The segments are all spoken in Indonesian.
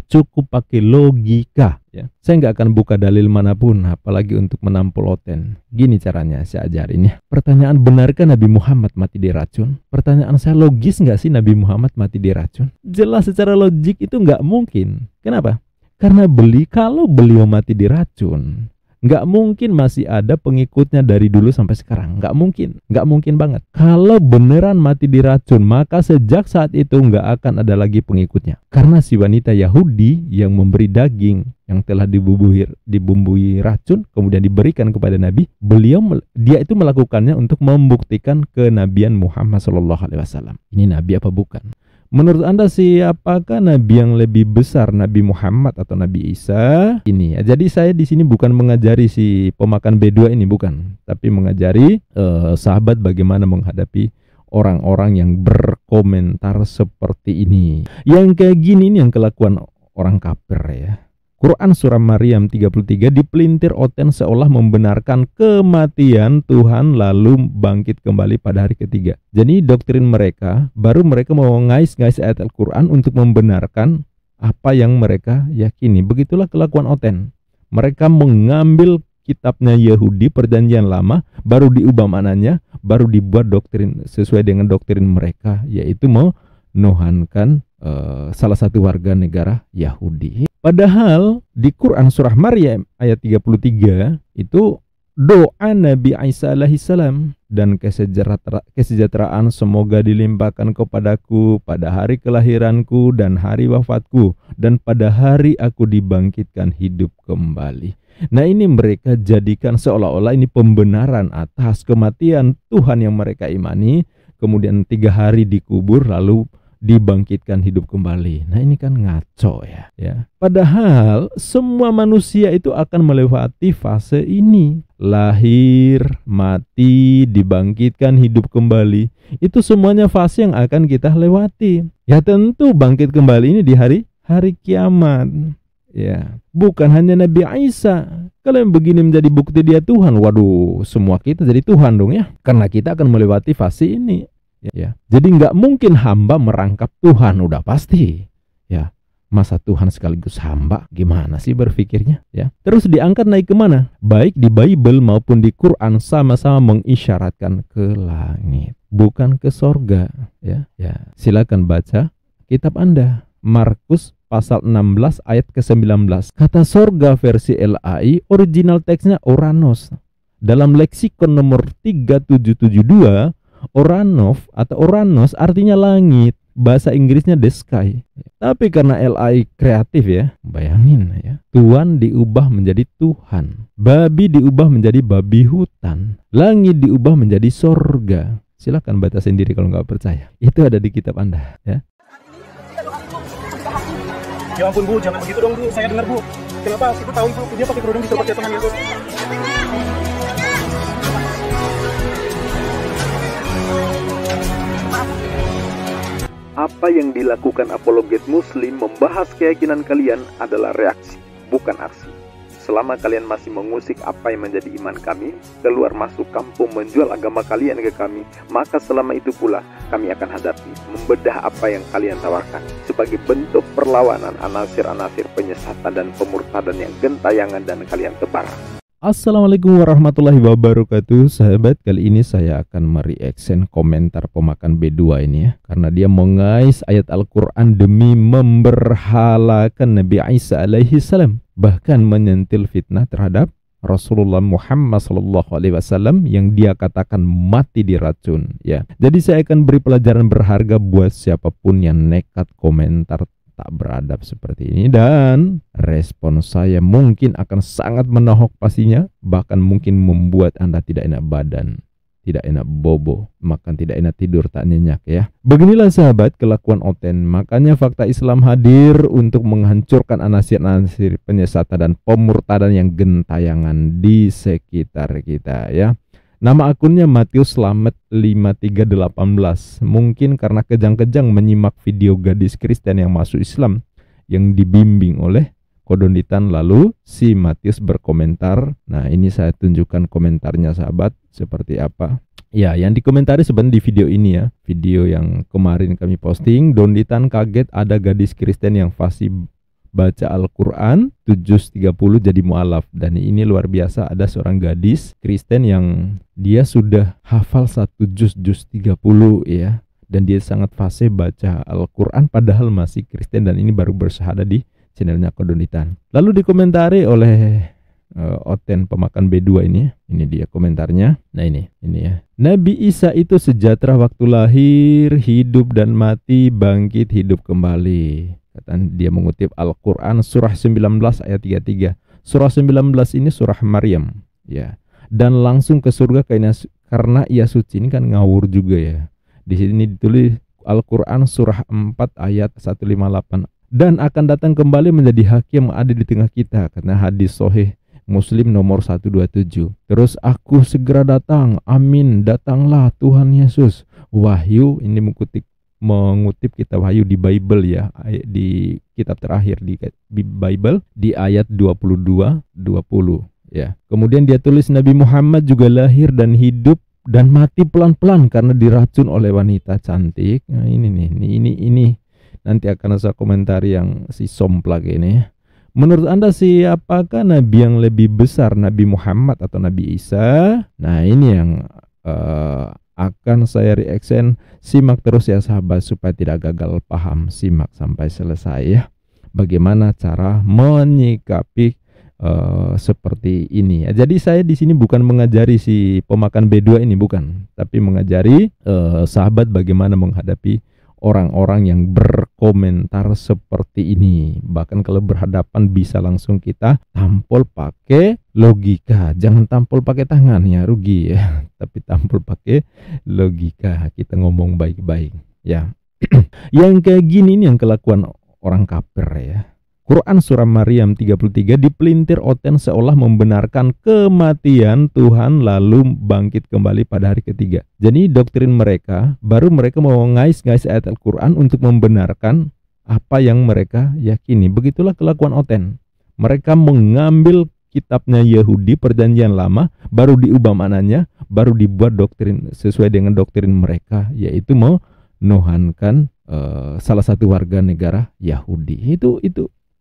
cukup pakai logika ya. Saya nggak akan buka dalil manapun apalagi untuk menampol Oten. Gini caranya saya ajarin ya. Pertanyaan, benarkah Nabi Muhammad mati diracun? Pertanyaan saya, logis nggak sih Nabi Muhammad mati diracun? Jelas secara logik itu nggak mungkin. Kenapa? Karena kalau beliau mati diracun, nggak mungkin masih ada pengikutnya dari dulu sampai sekarang. Nggak mungkin banget. Kalau beneran mati diracun, maka sejak saat itu nggak akan ada lagi pengikutnya. Karena si wanita Yahudi yang memberi daging yang telah dibumbui racun, kemudian diberikan kepada Nabi, dia itu melakukannya untuk membuktikan kenabian Muhammad SAW. Ini Nabi apa bukan? Menurut Anda siapakah Nabi yang lebih besar, Nabi Muhammad atau Nabi Isa? Ini ya. Jadi saya di sini bukan mengajari si pemakan B2 ini, bukan, tapi mengajari sahabat bagaimana menghadapi orang-orang yang berkomentar seperti ini. Yang kayak gini ini yang kelakuan orang kafir ya. Quran surah Maryam 33 dipelintir Oten seolah membenarkan kematian Tuhan lalu bangkit kembali pada hari ketiga. Jadi doktrin mereka, baru mereka mau ngais-ngais ayat Al-Quran untuk membenarkan apa yang mereka yakini. Begitulah kelakuan Oten. Mereka mengambil kitabnya Yahudi perjanjian lama, baru diubah maknanya, baru dibuat doktrin sesuai dengan doktrin mereka, yaitu menuhankan salah satu warga negara Yahudi. Padahal di Quran surah Maryam ayat 33 itu doa Nabi Isa alaihissalam, dan kesejahteraan semoga dilimpahkan kepadaku pada hari kelahiranku dan hari wafatku, dan pada hari aku dibangkitkan hidup kembali. Nah, ini mereka jadikan seolah-olah ini pembenaran atas kematian Tuhan yang mereka imani, kemudian 3 hari dikubur lalu dibangkitkan hidup kembali. Nah, ini kan ngaco ya. Padahal semua manusia itu akan melewati fase ini. Lahir, mati, dibangkitkan hidup kembali. Itu semuanya fase yang akan kita lewati. Ya tentu bangkit kembali ini di hari kiamat. Ya, bukan hanya Nabi Isa. Kalau yang begini menjadi bukti dia Tuhan, waduh, semua kita jadi Tuhan dong ya. Karena kita akan melewati fase ini. Ya, jadi nggak mungkin hamba merangkap Tuhan, udah pasti. Ya, masa Tuhan sekaligus hamba? Gimana sih berpikirnya? Ya, terus diangkat naik kemana? Baik di Bible maupun di Quran sama-sama mengisyaratkan ke langit, bukan ke sorga. Ya, silakan baca kitab Anda. Markus pasal 16 ayat ke-19. Kata sorga versi LAI, original teksnya Oranos. Dalam leksikon nomor 3772, Oranov atau Oranos artinya langit, bahasa Inggrisnya the sky. Tapi karena LAI kreatif ya, bayangin ya, Tuhan diubah menjadi Tuhan, babi diubah menjadi babi hutan, langit diubah menjadi sorga. Silakan baca sendiri kalau nggak percaya. Itu ada di kitab Anda ya. Ya ampun Bu, jangan begitu dong Bu, saya dengar Bu. Kenapa aku tahu Bu, dia pakai kerudung disuruh pakai tangan itu. Apa yang dilakukan apologet muslim membahas keyakinan kalian adalah reaksi, bukan aksi. Selama kalian masih mengusik apa yang menjadi iman kami, keluar masuk kampung menjual agama kalian ke kami, maka selama itu pula kami akan hadapi, membedah apa yang kalian tawarkan sebagai bentuk perlawanan anasir-anasir penyesatan dan pemurtadan yang gentayangan dan kalian tebar. Assalamualaikum warahmatullahi wabarakatuh. Sahabat, kali ini saya akan mereaction komentar pemakan B2 ini ya, karena dia mengais ayat Al-Quran demi memberhalakan Nabi Isa alaihissalam, bahkan menyentil fitnah terhadap Rasulullah Muhammad SAW yang dia katakan mati diracun ya. Jadi saya akan beri pelajaran berharga buat siapapun yang nekat komentar tak beradab seperti ini, dan respon saya mungkin akan sangat menohok pastinya, bahkan mungkin membuat Anda tidak enak badan, tidak enak bobo, makan tidak enak tidur tak nyenyak ya. Beginilah sahabat kelakuan Oten. Makanya fakta Islam hadir untuk menghancurkan anasir-anasir penyesatan dan pemurtadan yang gentayangan di sekitar kita ya. Nama akunnya Matius Slamet 5318. Mungkin karena kejang-kejang menyimak video gadis Kristen yang masuk Islam yang dibimbing oleh Kodonitan, lalu si Matius berkomentar. Nah, ini saya tunjukkan komentarnya sahabat seperti apa. Ya, yang dikomentari sebenarnya di video ini ya. Video yang kemarin kami posting, Donitan kaget ada gadis Kristen yang fasih baca Al-Quran 730 jadi mu'alaf. Dan ini luar biasa, ada seorang gadis Kristen yang dia sudah hafal 1 juz 30 ya. Dan dia sangat fasih baca Al-Quran padahal masih Kristen, dan ini baru bersyahadat di channelnya Kodonitan. Lalu dikomentari oleh Oten pemakan B2 ini. Ini dia komentarnya. Nah ini ya. Nabi Isa itu sejahtera waktu lahir, hidup dan mati, bangkit hidup kembali. Dia mengutip Al-Quran surah 19 ayat 33. Surah 19 ini surah Maryam ya. Dan langsung ke surga karena ia suci. Ini kan ngawur juga ya. Di sini ditulis Al-Quran surah 4 ayat 158. Dan akan datang kembali menjadi hakim adil di tengah kita, karena hadis sahih Muslim nomor 127. Terus aku segera datang, amin, datanglah Tuhan Yesus. Wahyu, ini mengutip kitab Wahyu di Bible ya, di kitab terakhir di Bible di ayat 22-20 ya. Kemudian dia tulis Nabi Muhammad juga lahir dan hidup dan mati pelan-pelan karena diracun oleh wanita cantik. Nah ini nanti akan saya komentari yang si somplak ini ya. Menurut Anda siapakah Nabi yang lebih besar, Nabi Muhammad atau Nabi Isa? Nah ini yang akan saya reaction. Simak terus ya sahabat supaya tidak gagal paham. Simak sampai selesai ya. Bagaimana cara menyikapi seperti ini ya. Jadi saya di sini bukan mengajari si pemakan B2 ini, bukan. Tapi mengajari sahabat bagaimana menghadapi orang-orang yang berkomentar seperti ini. Bahkan kalau berhadapan bisa langsung kita tampol pakai logika. Jangan tampol pakai tangan ya, rugi ya. Tapi tampol pakai logika. Kita ngomong baik-baik ya. Yang kayak gini nih yang kelakuan orang kafir ya. Quran surah Maryam 33 dipelintir Oten seolah membenarkan kematian Tuhan lalu bangkit kembali pada hari ketiga. Jadi doktrin mereka, baru mereka mau ngais-ngais ayat Al-Quran untuk membenarkan apa yang mereka yakini. Begitulah kelakuan Oten. Mereka mengambil kitabnya Yahudi perjanjian lama, baru diubah maknanya, baru dibuat doktrin sesuai dengan doktrin mereka, yaitu menuhankan salah satu warga negara Yahudi.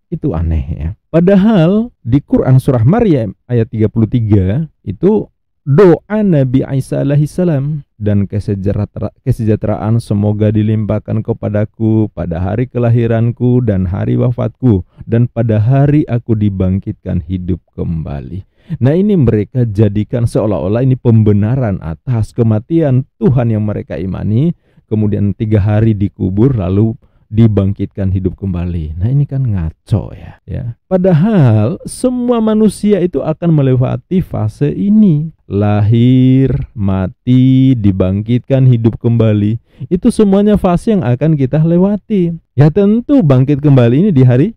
Itu aneh ya. Padahal di Quran surah Maryam ayat 33 itu doa Nabi Isa alaihissalam, dan kesejahteraan semoga dilimpahkan kepadaku pada hari kelahiranku dan hari wafatku, dan pada hari aku dibangkitkan hidup kembali. Nah ini mereka jadikan seolah-olah ini pembenaran atas kematian Tuhan yang mereka imani, kemudian 3 hari dikubur lalu dibangkitkan hidup kembali. Nah ini kan ngaco ya. Padahal semua manusia itu akan melewati fase ini. Lahir, mati, dibangkitkan hidup kembali. Itu semuanya fase yang akan kita lewati. Ya tentu bangkit kembali ini di hari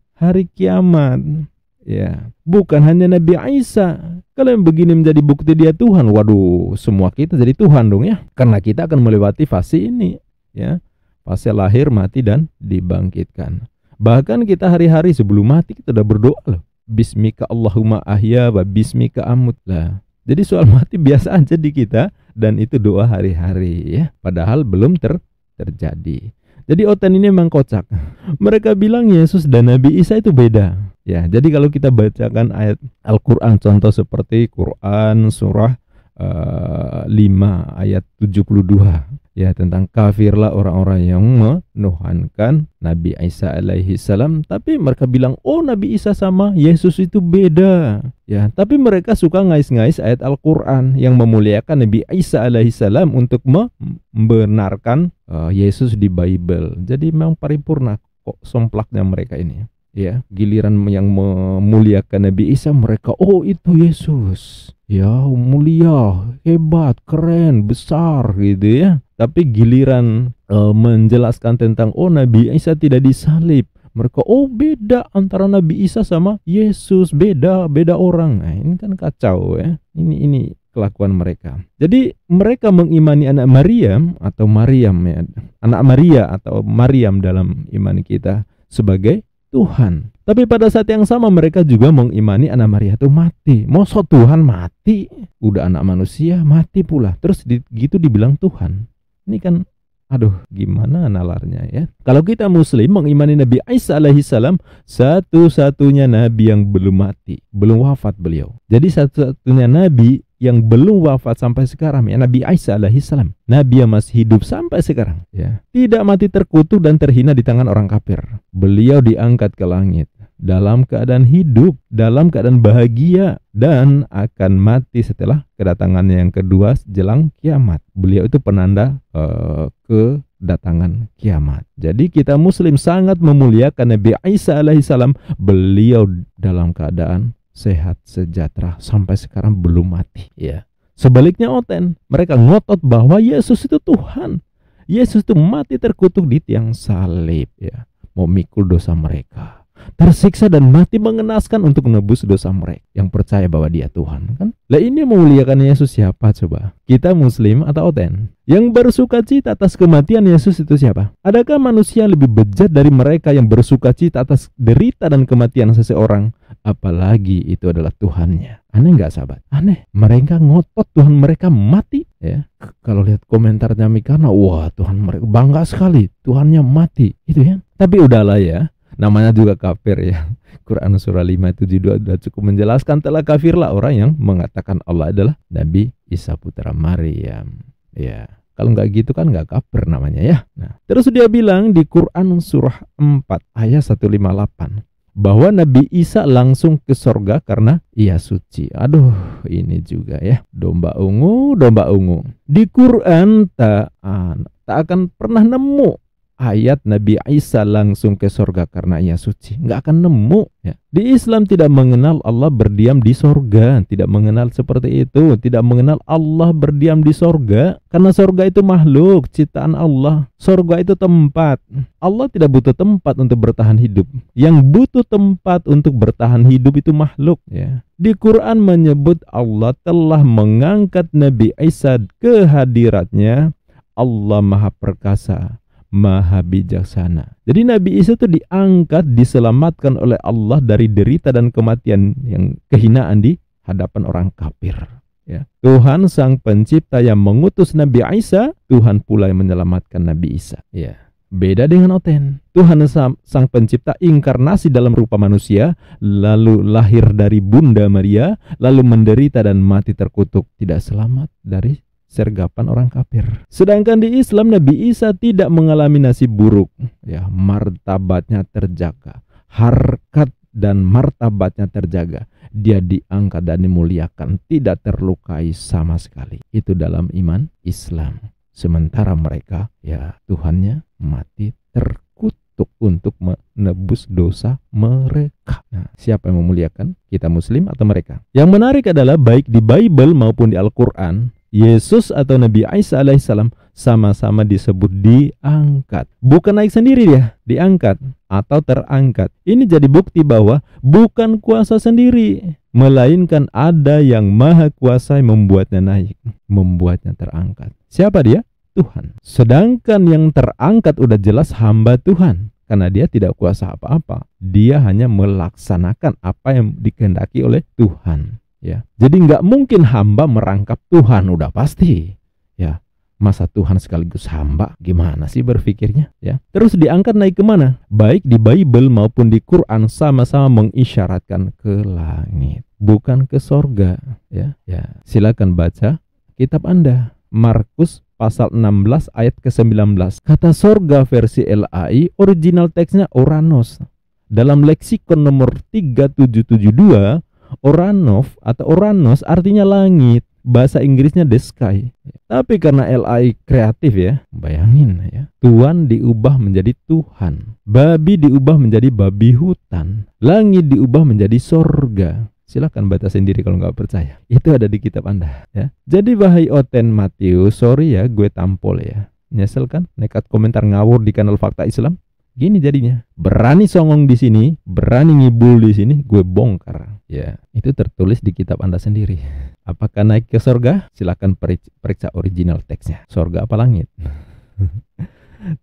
kiamat. Ya, bukan hanya Nabi Isa. Kalau yang begini menjadi bukti dia Tuhan, waduh, semua kita jadi Tuhan dong ya. Karena kita akan melewati fase ini ya. Fase lahir, mati, dan dibangkitkan. Bahkan kita hari-hari sebelum mati kita udah berdoa loh. Bismika Allahumma ahya wa bismika amut lah. Jadi soal mati biasa aja di kita, dan itu doa hari-hari ya. Padahal belum terjadi. Jadi Oten ini memang kocak. Mereka bilang Yesus dan Nabi Isa itu beda. Ya, jadi kalau kita bacakan ayat Al-Quran, contoh seperti Quran surah 5 ayat 72 ya, tentang kafirlah orang-orang yang menuhankan Nabi Isa alaihi salam, tapi mereka bilang oh Nabi Isa sama Yesus itu beda ya. Tapi mereka suka ngais-ngais ayat Al-Quran yang memuliakan Nabi Isa alaihi salam untuk membenarkan Yesus di Bible. Jadi memang paripurna kok somplaknya mereka ini ya. Giliran yang memuliakan Nabi Isa mereka oh itu Yesus ya, mulia, hebat, keren, besar gitu ya. Tapi giliran menjelaskan tentang oh Nabi Isa tidak disalib, mereka oh beda antara Nabi Isa sama Yesus, beda orang. Nah, ini kan kacau ya. Ini kelakuan mereka. Jadi mereka mengimani anak Maryam atau Maryam ya, anak Maria atau Maryam dalam iman kita sebagai Tuhan. Tapi pada saat yang sama mereka juga mengimani anak Maria itu mati. Masa Tuhan mati? Udah anak manusia mati pula. Terus gitu dibilang Tuhan. Ini kan Aduh, gimana nalarnya ya? Kalau kita Muslim mengimani Nabi Isa alaihissalam, satu-satunya Nabi yang belum mati, belum wafat beliau. Jadi satu-satunya Nabi yang belum wafat sampai sekarang ya, Nabi Isa alaihissalam. Nabi yang masih hidup sampai sekarang ya. Tidak mati terkutuk dan terhina di tangan orang kafir. Beliau diangkat ke langit dalam keadaan hidup, dalam keadaan bahagia, dan akan mati setelah kedatangannya yang kedua jelang kiamat. Beliau itu penanda kedatangan kiamat. Jadi kita Muslim sangat memuliakan Nabi Isa alaihissalam. Beliau dalam keadaan sehat sejahtera sampai sekarang belum mati ya. Sebaliknya Oten, mereka ngotot bahwa Yesus itu Tuhan. Yesus itu mati terkutuk di tiang salib ya, memikul dosa mereka, tersiksa dan mati mengenaskan untuk menebus dosa mereka yang percaya bahwa dia Tuhan kan. Lah ini memuliakan Yesus siapa coba? Kita Muslim atau Oten? Yang bersuka cita atas kematian Yesus itu siapa? Adakah manusia lebih bejat dari mereka yang bersuka cita atas derita dan kematian seseorang? Apalagi itu adalah Tuhannya. Aneh nggak sahabat? Aneh. Mereka ngotot Tuhan mereka mati ya. Kalau lihat komentarnya Mikana, wah Tuhan mereka bangga sekali Tuhannya mati itu ya. Tapi udahlah ya, namanya juga kafir ya. Quran surah 5:72 sudah cukup menjelaskan, telah kafirlah orang yang mengatakan Allah adalah Nabi Isa putra Maryam. Ya, kalau nggak gitu kan nggak kafir namanya ya. Nah, terus dia bilang di Quran surah 4 ayat 158 bahwa Nabi Isa langsung ke sorga karena ia suci. Aduh, ini juga ya, domba ungu. Di Quran tak akan pernah nemu ayat Nabi Isa langsung ke sorga karena ia suci. Nggak akan nemu ya. Di Islam tidak mengenal Allah berdiam di sorga, tidak mengenal seperti itu, tidak mengenal Allah berdiam di sorga, karena sorga itu makhluk ciptaan Allah. Sorga itu tempat. Allah tidak butuh tempat untuk bertahan hidup. Yang butuh tempat untuk bertahan hidup itu makhluk ya. Di Quran menyebut Allah telah mengangkat Nabi Isa ke hadiratnya. Allah Maha Perkasa, Maha Bijaksana. Jadi Nabi Isa itu diangkat, diselamatkan oleh Allah dari derita dan kematian yang kehinaan di hadapan orang kafir ya. Tuhan Sang Pencipta yang mengutus Nabi Isa, Tuhan pula yang menyelamatkan Nabi Isa ya. Beda dengan Oten. Tuhan Sang Pencipta inkarnasi dalam rupa manusia, lalu lahir dari Bunda Maria, lalu menderita dan mati terkutuk, tidak selamat dari sergapan orang kafir. Sedangkan di Islam Nabi Isa tidak mengalami nasib buruk ya, martabatnya terjaga, harkat dan martabatnya terjaga. Dia diangkat dan dimuliakan, tidak terlukai sama sekali. Itu dalam iman Islam. Sementara mereka ya Tuhannya mati terkutuk untuk menebus dosa mereka. Nah, siapa yang memuliakan? Kita Muslim atau mereka? Yang menarik adalah baik di Bible maupun di Al-Quran, Yesus atau Nabi Isa alaihissalam sama-sama disebut diangkat. Bukan naik sendiri dia, diangkat atau terangkat. Ini jadi bukti bahwa bukan kuasa sendiri, melainkan ada yang maha kuasa yang membuatnya naik, membuatnya terangkat. Siapa dia? Tuhan. Sedangkan yang terangkat udah jelas hamba Tuhan, karena dia tidak kuasa apa-apa. Dia hanya melaksanakan apa yang dikehendaki oleh Tuhan. Ya, jadi nggak mungkin hamba merangkap Tuhan, udah pasti. Ya, masa Tuhan sekaligus hamba? Gimana sih berpikirnya? Ya, terus diangkat naik kemana? Baik di Bible maupun di Quran sama-sama mengisyaratkan ke langit, bukan ke sorga. Ya, silakan baca kitab Anda, Markus pasal 16 ayat ke-19. Kata sorga versi LAI, original teksnya Oranos. Dalam leksikon nomor 3772, Oranov atau Oranos artinya langit, bahasa Inggrisnya the sky. Tapi karena LAI kreatif ya, bayangin ya, Tuhan diubah menjadi Tuhan, babi diubah menjadi babi hutan, langit diubah menjadi sorga. Silakan baca sendiri kalau nggak percaya. Itu ada di kitab Anda ya. Jadi wahai Oten Matius, sorry ya gue tampol ya. Nyesel kan nekat komentar ngawur di kanal Fakta Islam? Gini jadinya, berani songong di sini, berani ngibul di sini, gue bongkar. Ya, itu tertulis di kitab Anda sendiri. Apakah naik ke sorga? Silakan periksa original teksnya. Sorga apa langit?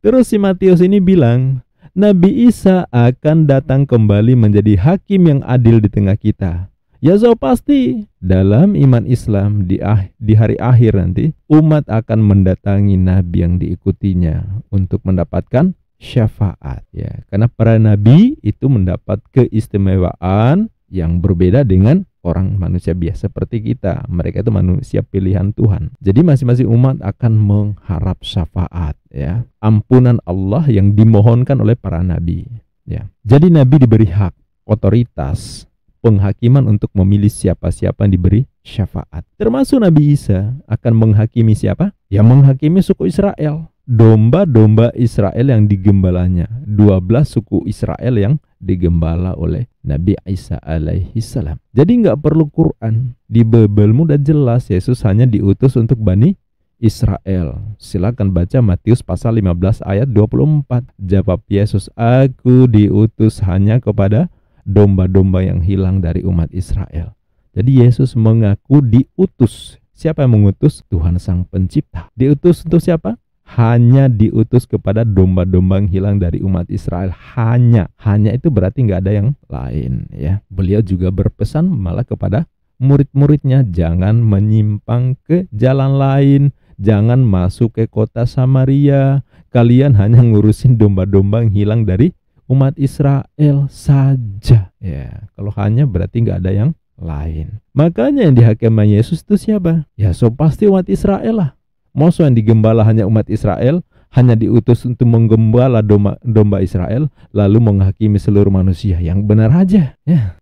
Terus si Matius ini bilang, Nabi Isa akan datang kembali menjadi hakim yang adil di tengah kita. Ya so pasti dalam iman Islam di hari akhir nanti umat akan mendatangi nabi yang diikutinya untuk mendapatkan syafaat ya. Karena para nabi itu mendapat keistimewaan yang berbeda dengan orang manusia biasa seperti kita. Mereka itu manusia pilihan Tuhan. Jadi masing-masing umat akan mengharap syafaat ya. Ampunan Allah yang dimohonkan oleh para nabi ya. Jadi nabi diberi hak, otoritas, penghakiman untuk memilih siapa-siapa yang diberi syafaat. Termasuk Nabi Isa akan menghakimi siapa? Ya menghakimi suku Israel. Domba-domba Israel yang digembalanya. 12 suku Israel yang digembala oleh Nabi Isa alaihi salam. Jadi nggak perlu Quran. Di Bibelmu udah jelas Yesus hanya diutus untuk Bani Israel. Silakan baca Matius pasal 15 ayat 24. Jawab Yesus, aku diutus hanya kepada domba-domba yang hilang dari umat Israel. Jadi Yesus mengaku diutus. Siapa yang mengutus? Tuhan Sang Pencipta. Diutus untuk siapa? Hanya diutus kepada domba-domba yang hilang dari umat Israel. Hanya itu berarti nggak ada yang lain ya. Beliau juga berpesan malah kepada murid-muridnya, jangan menyimpang ke jalan lain, jangan masuk ke kota Samaria. Kalian hanya ngurusin domba-domba yang hilang dari umat Israel saja ya. Kalau hanya berarti nggak ada yang lain. Makanya yang dihakimi Yesus itu siapa? Ya so pasti umat Israel lah. Masa yang digembala hanya umat Israel, hanya diutus untuk menggembala domba Israel, lalu menghakimi seluruh manusia. Yang benar aja ya.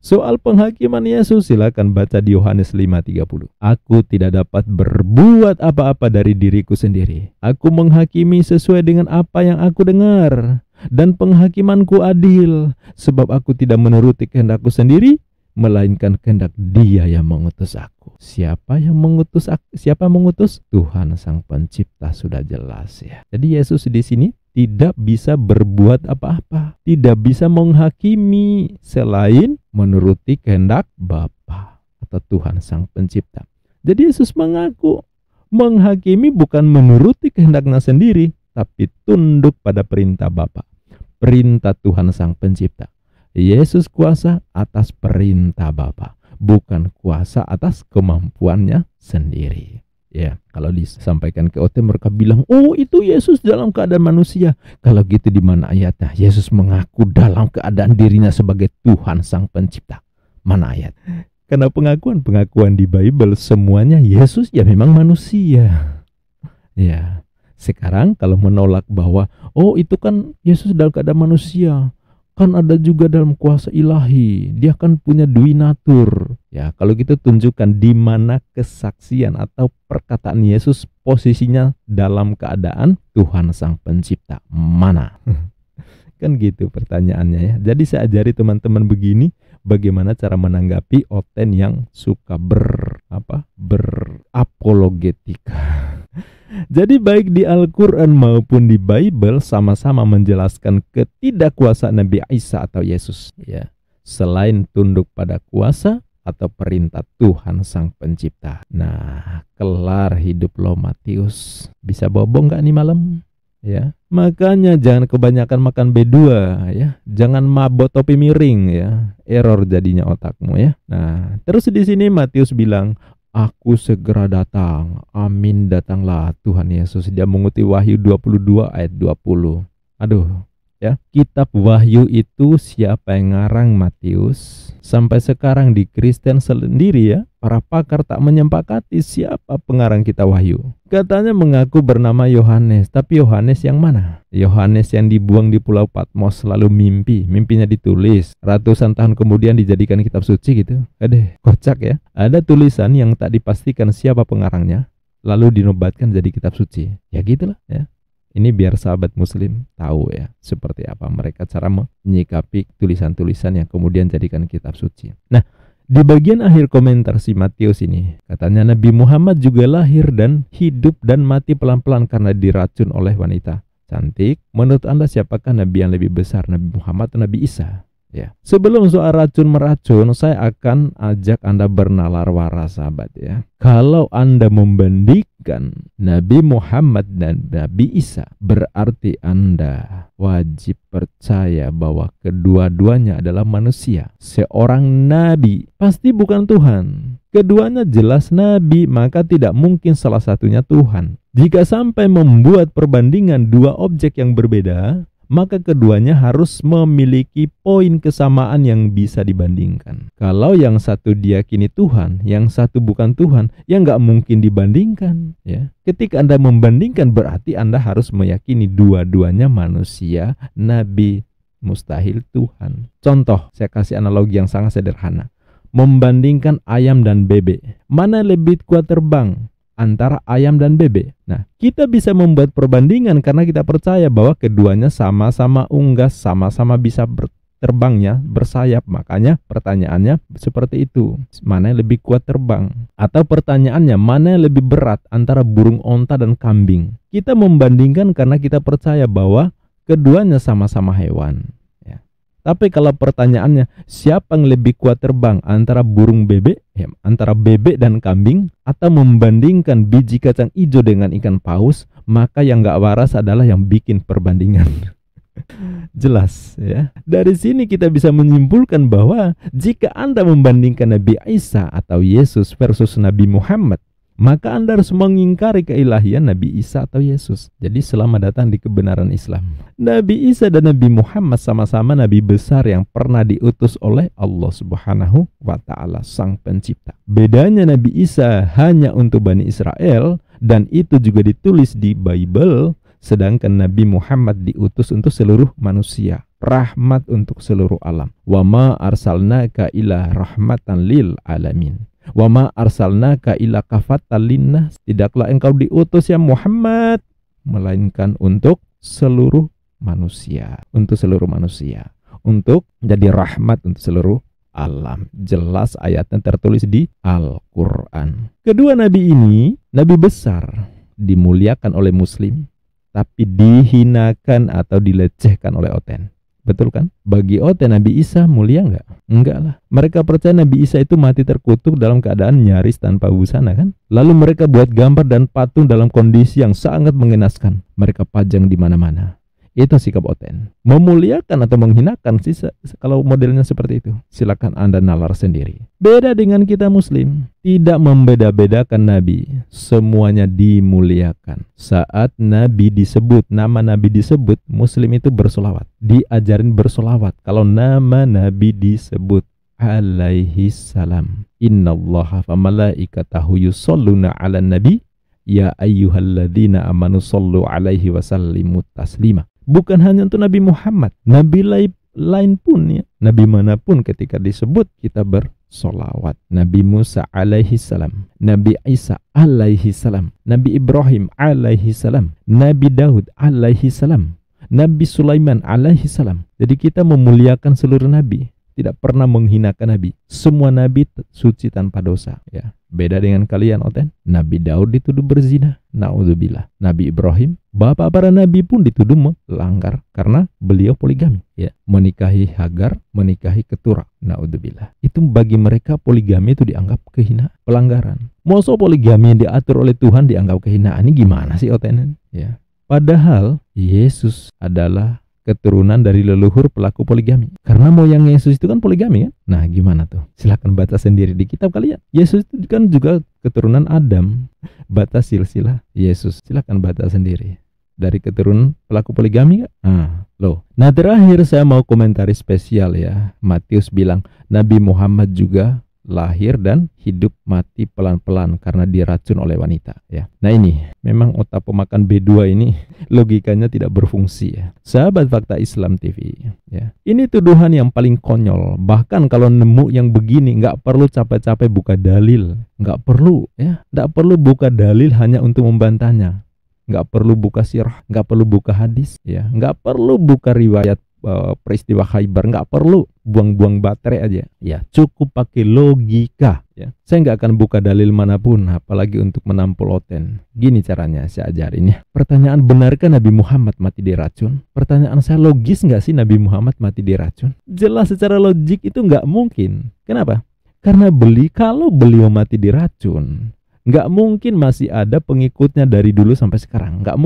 Soal penghakiman Yesus silakan baca di Yohanes 5:30. Aku tidak dapat berbuat apa-apa dari diriku sendiri. Aku menghakimi sesuai dengan apa yang aku dengar. Dan penghakimanku adil, sebab aku tidak menuruti kehendakku sendiri, melainkan kehendak Dia yang mengutus aku. Siapa yang mengutus aku? Siapa yang mengutus? Tuhan Sang Pencipta, sudah jelas ya. Jadi Yesus di sini tidak bisa berbuat apa-apa, tidak bisa menghakimi selain menuruti kehendak Bapa atau Tuhan Sang Pencipta. Jadi Yesus mengaku menghakimi bukan menuruti kehendaknya sendiri, tapi tunduk pada perintah Bapa, perintah Tuhan Sang Pencipta. Yesus kuasa atas perintah Bapa, bukan kuasa atas kemampuannya sendiri. Ya, kalau disampaikan ke OT mereka bilang, "Oh, itu Yesus dalam keadaan manusia." Kalau gitu di mana ayatnya? Yesus mengaku dalam keadaan dirinya sebagai Tuhan Sang Pencipta. Mana ayat? Karena pengakuan di Bible semuanya Yesus ya memang manusia. Ya. Sekarang kalau menolak bahwa oh itu kan Yesus dalam keadaan manusia, kan ada juga dalam kuasa ilahi, dia kan punya dui natur. Ya, kalau gitu tunjukkan di mana kesaksian atau perkataan Yesus posisinya dalam keadaan Tuhan Sang Pencipta. Mana? Kan gitu pertanyaannya ya. Jadi saya ajari teman-teman begini, bagaimana cara menanggapi oten yang suka berapologetika. Jadi baik di Al-Quran maupun di Bible sama-sama menjelaskan ketidakkuasaan Nabi Isa atau Yesus ya, selain tunduk pada kuasa atau perintah Tuhan Sang Pencipta. Nah, kelar hidup lo Matius. Bisa bobo nggak nih malam? Ya, makanya jangan kebanyakan makan B2 ya, jangan mabok topi miring ya, error jadinya otakmu ya. Nah, terus di sini Matius bilang, aku segera datang. Amin, datanglah Tuhan Yesus. Dia mengutip Wahyu 22 ayat 20. Aduh, ya. Kitab Wahyu itu siapa yang ngarang Matius? Sampai sekarang di Kristen sendiri ya, para pakar tak menyepakati siapa pengarang kitab Wahyu. Katanya mengaku bernama Yohanes, tapi Yohanes yang mana? Yohanes yang dibuang di Pulau Patmos lalu mimpinya ditulis. Ratusan tahun kemudian dijadikan kitab suci gitu. Kocak ya. Ada tulisan yang tak dipastikan siapa pengarangnya, lalu dinobatkan jadi kitab suci. Ya gitulah ya. Ini biar sahabat muslim tahu ya seperti apa mereka cara menyikapi tulisan-tulisan yang kemudian jadikan kitab suci. Nah, di bagian akhir komentar si Matius ini, katanya Nabi Muhammad juga lahir dan hidup dan mati pelan-pelan karena diracun oleh wanita cantik. Menurut Anda siapakah Nabi yang lebih besar, Nabi Muhammad atau Nabi Isa? Ya. Sebelum soal racun-meracun, saya akan ajak Anda bernalar waras sahabat ya. Kalau Anda membandingkan membandingkan Nabi Muhammad dan Nabi Isa, berarti Anda wajib percaya bahwa kedua-duanya adalah manusia. Seorang nabi pasti bukan Tuhan. Keduanya jelas nabi, maka tidak mungkin salah satunya Tuhan. Jika sampai membuat perbandingan dua objek yang berbeda, maka keduanya harus memiliki poin kesamaan yang bisa dibandingkan. Kalau yang satu diyakini Tuhan, yang satu bukan Tuhan, ya nggak mungkin dibandingkan. Ya. Ketika Anda membandingkan, berarti Anda harus meyakini dua-duanya manusia, nabi, mustahil Tuhan. Contoh, saya kasih analogi yang sangat sederhana. Membandingkan ayam dan bebek. Mana lebih kuat terbang? Antara ayam dan bebek. Nah, kita bisa membuat perbandingan karena kita percaya bahwa keduanya sama-sama unggas, sama-sama bisa terbangnya, bersayap. Makanya pertanyaannya seperti itu. Mana yang lebih kuat terbang? Atau pertanyaannya, mana yang lebih berat antara burung onta dan kambing? Kita membandingkan karena kita percaya bahwa keduanya sama-sama hewan. Tapi kalau pertanyaannya, siapa yang lebih kuat terbang antara burung bebek, antara bebek dan kambing, atau membandingkan biji kacang hijau dengan ikan paus, maka yang gak waras adalah yang bikin perbandingan. Jelas ya. Dari sini kita bisa menyimpulkan bahwa jika Anda membandingkan Nabi Isa atau Yesus versus Nabi Muhammad, maka Anda harus mengingkari keilahian Nabi Isa atau Yesus. Jadi selamat datang di kebenaran Islam. Nabi Isa dan Nabi Muhammad sama-sama nabi besar yang pernah diutus oleh Allah Subhanahu wa Ta'ala, Sang Pencipta. Bedanya Nabi Isa hanya untuk Bani Israel, dan itu juga ditulis di Bible, sedangkan Nabi Muhammad diutus untuk seluruh manusia, rahmat untuk seluruh alam. Wa ma arsalnaka illa rahmatan lil alamin. Wa ma arsalnaka illa kafatan linnas. Tidaklah engkau diutus ya Muhammad melainkan untuk seluruh manusia, untuk seluruh manusia, untuk jadi rahmat untuk seluruh alam. Jelas ayatnya tertulis di Al-Qur'an. Kedua nabi ini nabi besar, dimuliakan oleh muslim, tapi dihinakan atau dilecehkan oleh Oten. Betul kan? Bagi Oten, Nabi Isa mulia enggak? Enggak lah. Mereka percaya Nabi Isa itu mati terkutuk dalam keadaan nyaris tanpa busana kan? Lalu mereka buat gambar dan patung dalam kondisi yang sangat mengenaskan. Mereka pajang di mana-mana. Itu sikap Oten. Memuliakan atau menghinakan sih, kalau modelnya seperti itu, silakan Anda nalar sendiri. Beda dengan kita muslim, tidak membeda-bedakan nabi, semuanya dimuliakan. Saat nabi disebut, nama nabi disebut, muslim itu bersolawat, diajarin bersolawat. Kalau nama nabi disebut, alaihi salam, innallaha wa malaikatahu yusholluna 'alan nabi ya ayyuhalladzina amanu shollu alaihi wasallimu taslima. Bukan hanya untuk Nabi Muhammad, nabi lain pun ya, nabi manapun ketika disebut kita bersolawat. Nabi Musa alaihi salam, Nabi Isa alaihi salam, Nabi Ibrahim alaihi salam, Nabi Daud alaihi salam, Nabi Sulaiman alaihi salam. Jadi kita memuliakan seluruh nabi, tidak pernah menghinakan nabi. Semua nabi suci tanpa dosa ya. Beda dengan kalian Oten. Nabi Daud dituduh berzina, naudzubillah. Nabi Ibrahim, bapak para nabi pun dituduh melanggar karena beliau poligami ya, menikahi Hagar, menikahi Ketura, naudzubillah. Itu bagi mereka poligami itu dianggap kehinaan, pelanggaran. Masa poligami yang diatur oleh Tuhan dianggap kehinaan? Ini gimana sih Oten ya? Padahal Yesus adalah keturunan dari leluhur pelaku poligami. Karena moyang Yesus itu kan poligami kan? Nah gimana tuh? Silakan baca sendiri di kitab kalian. Yesus itu kan juga keturunan Adam. Baca silsilah Yesus. Silakan baca sendiri. Dari keturunan pelaku poligami gak? Nah terakhir saya mau komentari spesial ya. Matius bilang Nabi Muhammad juga lahir dan hidup mati pelan-pelan karena diracun oleh wanita ya. Nah ini memang otak pemakan B2 ini logikanya tidak berfungsi ya. Sahabat Fakta Islam TV ya. Ini tuduhan yang paling konyol. Bahkan kalau nemu yang begini nggak perlu capek-capek buka dalil, nggak perlu ya. Nggak perlu buka dalil hanya untuk membantahnya. Nggak perlu buka sirah, nggak perlu buka hadis ya. Nggak perlu buka riwayat peristiwa Khaybar, nggak perlu buang-buang baterai aja ya, cukup pakai logika ya. Saya nggak akan buka dalil manapun apalagi untuk menampol Oten. Gini caranya saya ajarin ya. Pertanyaan, benarkah Nabi Muhammad mati diracun? Pertanyaan saya, logis nggak sih Nabi Muhammad mati diracun? Jelas secara logik itu nggak mungkin. Kenapa? Karena kalau beliau mati diracun, Nggak mungkin masih ada pengikutnya dari dulu sampai sekarang. Nggak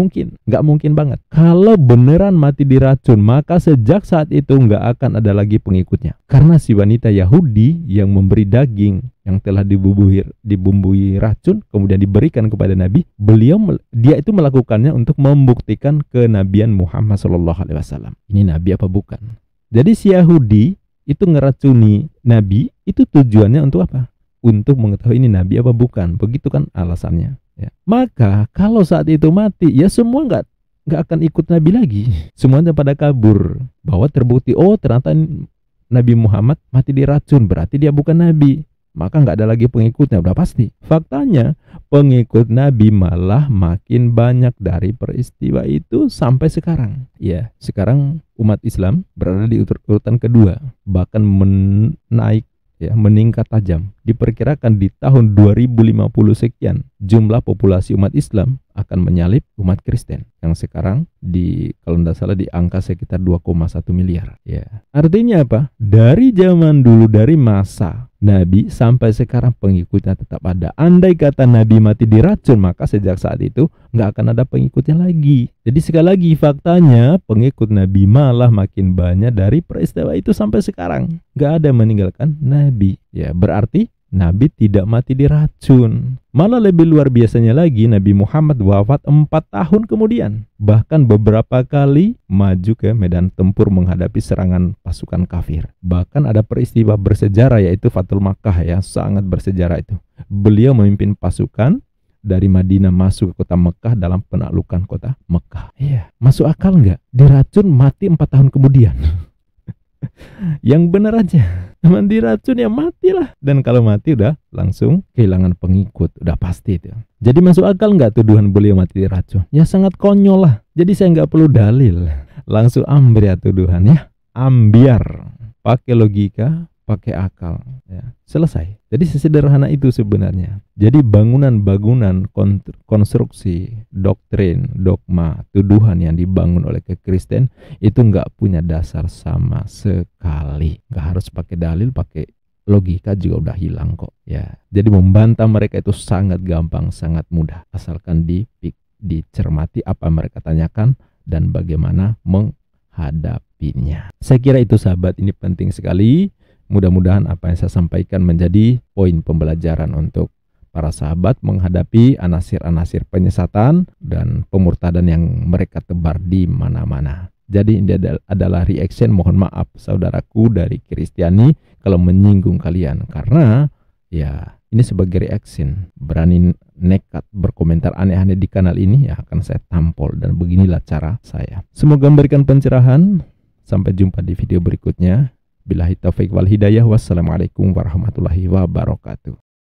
mungkin banget. Kalau beneran mati diracun, maka sejak saat itu nggak akan ada lagi pengikutnya. Karena si wanita Yahudi yang memberi daging yang telah dibumbui racun kemudian diberikan kepada Nabi, dia itu melakukannya untuk membuktikan kenabian Muhammad SAW. Ini Nabi apa bukan? Jadi si Yahudi itu ngeracuni Nabi, itu tujuannya untuk apa? Untuk mengetahui ini Nabi apa bukan. Begitu kan alasannya ya. Maka kalau saat itu mati, ya semua nggak akan ikut Nabi lagi. Semuanya pada kabur. Bahwa terbukti, oh ternyata Nabi Muhammad mati diracun, berarti dia bukan Nabi. Maka nggak ada lagi pengikutnya, udah pasti. Faktanya pengikut Nabi malah makin banyak dari peristiwa itu sampai sekarang. Ya, sekarang umat Islam berada di urutan kedua, bahkan meningkat tajam. Diperkirakan di tahun 2050 sekian jumlah populasi umat Islam akan menyalip umat Kristen yang sekarang kalau tidak salah di angka sekitar 2,1 miliar. Ya. Artinya apa? Dari zaman dulu, dari masa Nabi sampai sekarang pengikutnya tetap ada. Andai kata Nabi mati diracun, maka sejak saat itu nggak akan ada pengikutnya lagi. Jadi sekali lagi faktanya pengikut Nabi malah makin banyak dari peristiwa itu sampai sekarang. Nggak ada yang meninggalkan Nabi. Ya berarti Nabi tidak mati diracun. Malah lebih luar biasanya lagi, Nabi Muhammad wafat 4 tahun kemudian. Bahkan beberapa kali maju ke medan tempur menghadapi serangan pasukan kafir. Bahkan ada peristiwa bersejarah yaitu Fathul Makkah ya, sangat bersejarah itu. Beliau memimpin pasukan dari Madinah masuk ke kota Mekah dalam penaklukan kota Mekah. Iya, masuk akal nggak? Diracun mati 4 tahun kemudian. Yang benar aja, teman diracun ya matilah. Dan kalau mati udah langsung kehilangan pengikut, udah pasti itu. Jadi masuk akal nggak tuduhan beliau mati diracun? Ya sangat konyol lah. Jadi saya nggak perlu dalil, langsung ambil ya tuduhan ya, ambiar, pakai logika, pakai akal, ya selesai. Jadi sesederhana itu sebenarnya. Jadi bangunan-bangunan konstruksi, doktrin, dogma, tuduhan yang dibangun oleh Kristen itu nggak punya dasar sama sekali. Nggak harus pakai dalil, pakai logika juga udah hilang kok. Ya, jadi membantah mereka itu sangat gampang, sangat mudah, asalkan dicermati apa mereka tanyakan dan bagaimana menghadapinya. Saya kira itu sahabat, ini penting sekali. Mudah-mudahan apa yang saya sampaikan menjadi poin pembelajaran untuk para sahabat menghadapi anasir-anasir penyesatan dan pemurtadan yang mereka tebar di mana-mana. Jadi ini adalah reaction, mohon maaf saudaraku dari Kristiani kalau menyinggung kalian, karena ya ini sebagai reaction. Berani nekat berkomentar aneh-aneh di kanal ini, ya akan saya tampol, dan beginilah cara saya. Semoga memberikan pencerahan. Sampai jumpa di video berikutnya. Billahi taufiq wal hidayah. Wassalamualaikum warahmatullahi wabarakatuh.